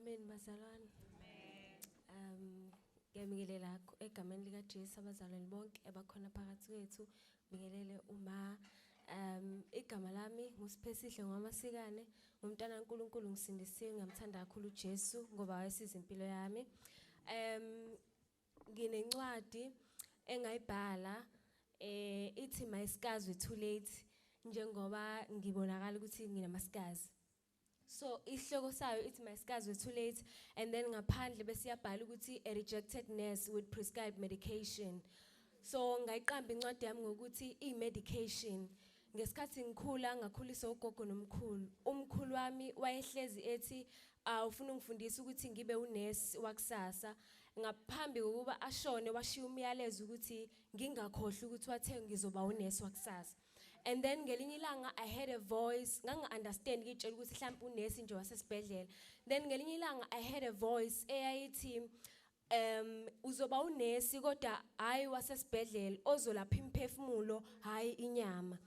Amen bazalwane. Ngiyabingelela egameni lika Jesu abazalwane bonke abakhona phakathi kwethu. Ngibingelele uma igama lami nguSiphesihle ngoMasikane, ngumntana kaNkulunkulu ngisindisiwe, ngiyamthanda kakhulu uJesu ngoba wayesiza impilo yami. Nginencwadi engayibhala ithi mayisikazwe too late njengoba ngibonakala ukuthi nginamasikazi. So isihloko sayo ithi mayisikazwe too late, and then ngaphandle bese yabhala ukuthi a rejected nurse with prescribed medication. So ngayiqamba incwadi yami ngokuthi i-medication. Ngesikhathi ngikhula ngakhuliswa ugogo nomkhulu. Umkhulu wami wayehlezi ethi ufuna ungifundisa ukuthi ngibe unesi wakusasa. Ngaphambi kokuba ashone washiya umyalezo ukuthi ngingakhohlwa ukuthi wathe ngizoba unesi wakusasa. And then ngelinye ilanga I heard a voice, nganga-understand ngitshela ukuthi mhlawumbe unesi nje wasesibhedlela. Then ngelinye ilanga I heard a voice eyayithi uzoba unesi kodwa hayi wasesibhedlela ozolapha imphefumulo hayi inyama.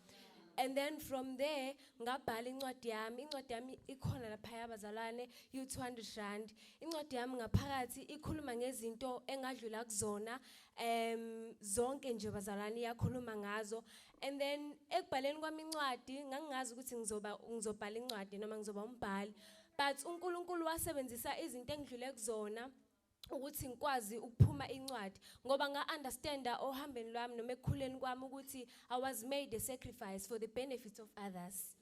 And then from there ngabhala incwadi yami ikhona lapha yabazalwane u200 incwadi yami ngaphakathi ikhuluma ngezinto engadlula kuzona zonke nje bazalwane iyakhuluma ngazo. And then ekubhaleni kwami incwadi ngangingazi ukuthi ngizobhala incwadi noma ngizoba umbhali, but uNkulunkulu wasebenzisa izinto engidlule kuzona ukuthi ngikwazi ukuphuma incwadi ngoba nga-understanda ohambeni lwami noma ekukhuleni kwami ukuthi I was made a sacrifice for the benefit of others.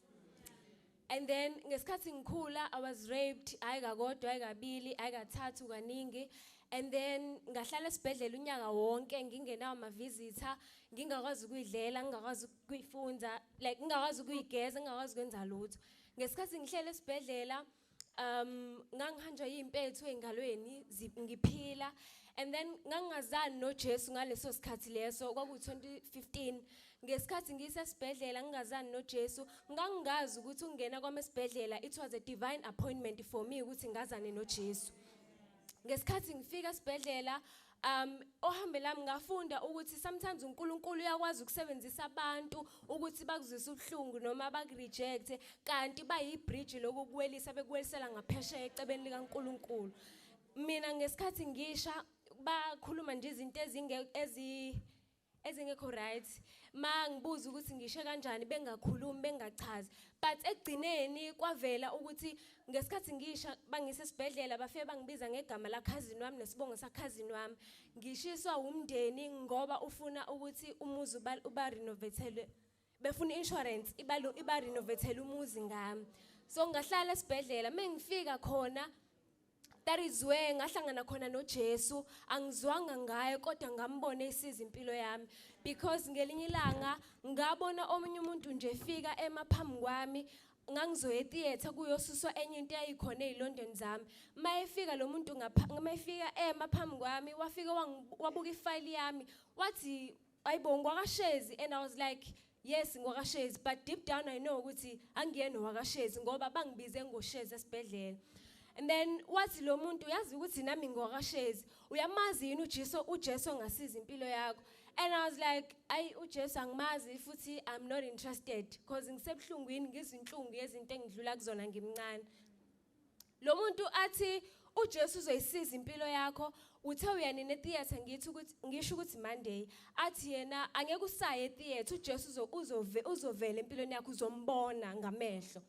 And then ngesikhathi ngikhula I was raped, ayikakodwa ayikabili ayikathathu kaningi. And then ngahlala esibhedlela unyaka wonke ngingenawo ama-visitor, ngingakwazi ukuyidlela, ngingakwazi ukuyifunda, like ngingakwazi ukuyigeza, ngingakwazi ukwenza lutho. Ngesikhathi ngihlele esibhedlela ngangihanjwa yimpethu engalweni ngiphila. And then ngangazani noJesu ngaleso sikhathi leso kwaku 2015. Ngesikhathi ngisesibhedlela ngingazani noJesu, ngangingazi ukuthi ungena kwami esibhedlela it was a divine appointment for me ukuthi ngazane noJesu. Ngesikhathi ngifika esibhedlela ohambe lami ngafunda ukuthi sometimes uNkulunkulu uyakwazi ukusebenzisa abantu ukuthi bakuzwise ubuhlungu noma bakureject, kanti bayibridge lokukuwelisa bekuwelisela ngaphesheya ecebeni likaNkulunkulu. Mina ngesikhathi ngisha bakhuluma nje izinto ezingekho right, mangibuza ukuthi ngisho kanjani bengakhulumi bengachazi, but ekugcineni kwavela ukuthi ngesikhathi ngisha bangisesibhedlela bafike bangibiza ngegama la cousin wami nesibongo sa cousin wami. Ngishiswa umndeni ngoba ufuna ukuthi umuzi uba renovated, befuna insurance iba renovated umuzi ngami. So ngahlala esibhedlela mengifika khona, that is where ngahlangana khona noJesu. Angizwanga ngaye kodwa ngambona esiza impilo yami, because ngelinye ilanga ngabona omunye umuntu nje efika emaphambi kwami ngangizoya etheater kuyosuswa enye into eyayikhona ezilondeni zami. Mayefika lo muntu mayefika emaphambi kwami wafika wabuka ifile yami wathi ayibonga wakashezi, and I was like yes ngwakashezi, but deep down I know ukuthi angiyena wakashezi ngoba bangibize ngoshezi esibhedlela. And then wathi lo muntu uyazi ukuthi nami ngwakashezi, uyamazi yini uJesu ongasiza impilo yakho? And I was like uJesu angimazi futhi I'm not interested because ngisebhlungwini ngizinhlungu yezinto engidlula kuzona ngimncane. Lo muntu athi uJesu uzoyisiza impilo yakho, uthe uyani netheater ngithi ukuthi ngisho ukuthi Monday, athi yena angeke usaye etheater, uJesu uzovela empilweni yakho uzombona ngamehlo.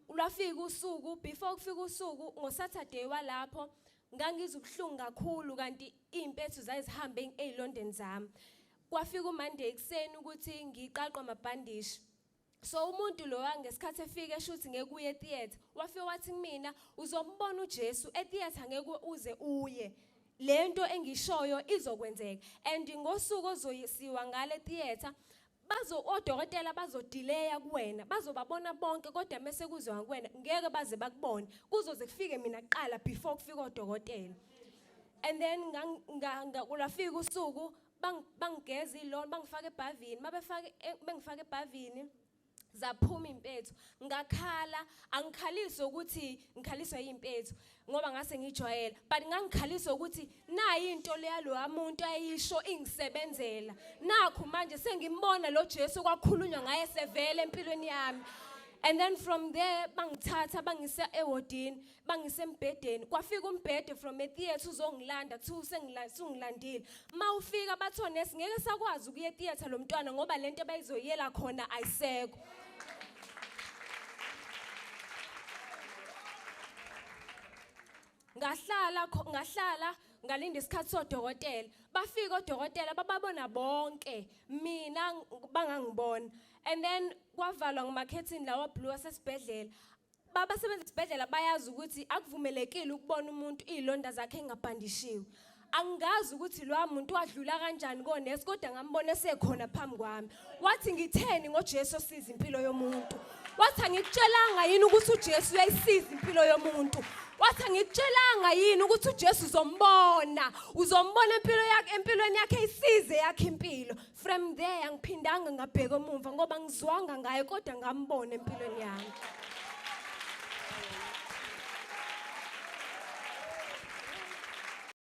Ulafika usuku, before kufika usuku ngoSaturday walapho ngangizwa ubuhlungu kakhulu kanti impethu zayizihambe ezilondeni zami. Kwafika uMonday ekseni ukuthi ngiqaqwa amabhandishi. So umuntu lo ngesikhathi efika eshuthi ngeke uye etheater, wafika wathi kumina uzombona uJesu etheater ngeke uze uye, lento engishoyo izokwenzeka. And ngosuku ozoyisiwa ngale theater odokotela bazodilaya kuwena, bazobabona bonke kodwa mase kuzwa kuwena ngeke baze bakubone, kuzoze kufike mina kuqala before kufika odokotela. And then kulafika usuku bangigeza ilona bangifaka ebhavini, bengifaka ebhavini zaphuma impethu. Ngakhala, angikhaliswa ukuthi ngikhaliswa yimpethu ngoba ngase ngijwayela, but ngangikhaliswa ukuthi nayi into le yalo umuntu ayisho ingisebenzela. Nakho manje sengimbona lo Jesu kwakhulunywa ngaye sevele empilweni yami. And then from there bangithatha bangise ewardini bangise embhedeni kwafika umbhede from etheater uzongilanda kuthiwa usengilandile mawufika batho nesi ngeke sakwazi ukuye etheater lo mntwana ngoba lento abayizoyela khona ayisekho. Ngahlala ngalinda isikhathi sodokotela bafika odokotela bababona bonke mina bangangibona and then kwavalwa ngomakhethini lawa blue asesibhedlela babasebenza esibhedlela bayazi ukuthi akuvumelekile ukubona umuntu izilonda zakhe engabhandishiwe. Angazi ukuthi lo muntu wadlula kanjani konesi kodwa ngambona esekhona phambi kwami wathi ngitheni ngoJesu osiza impilo yomuntu wathi angikutshelanga yini ukuthi uJesu uyayisiza impilo yomuntu wathi angikutshelanga yini ukuthi uJesu uzombona empilweni yakhe isize yakhe impilo. From there angiphindanga ngabheka emuva ngoba ngizwanga ngaye kodwa ngambona empilweni yami.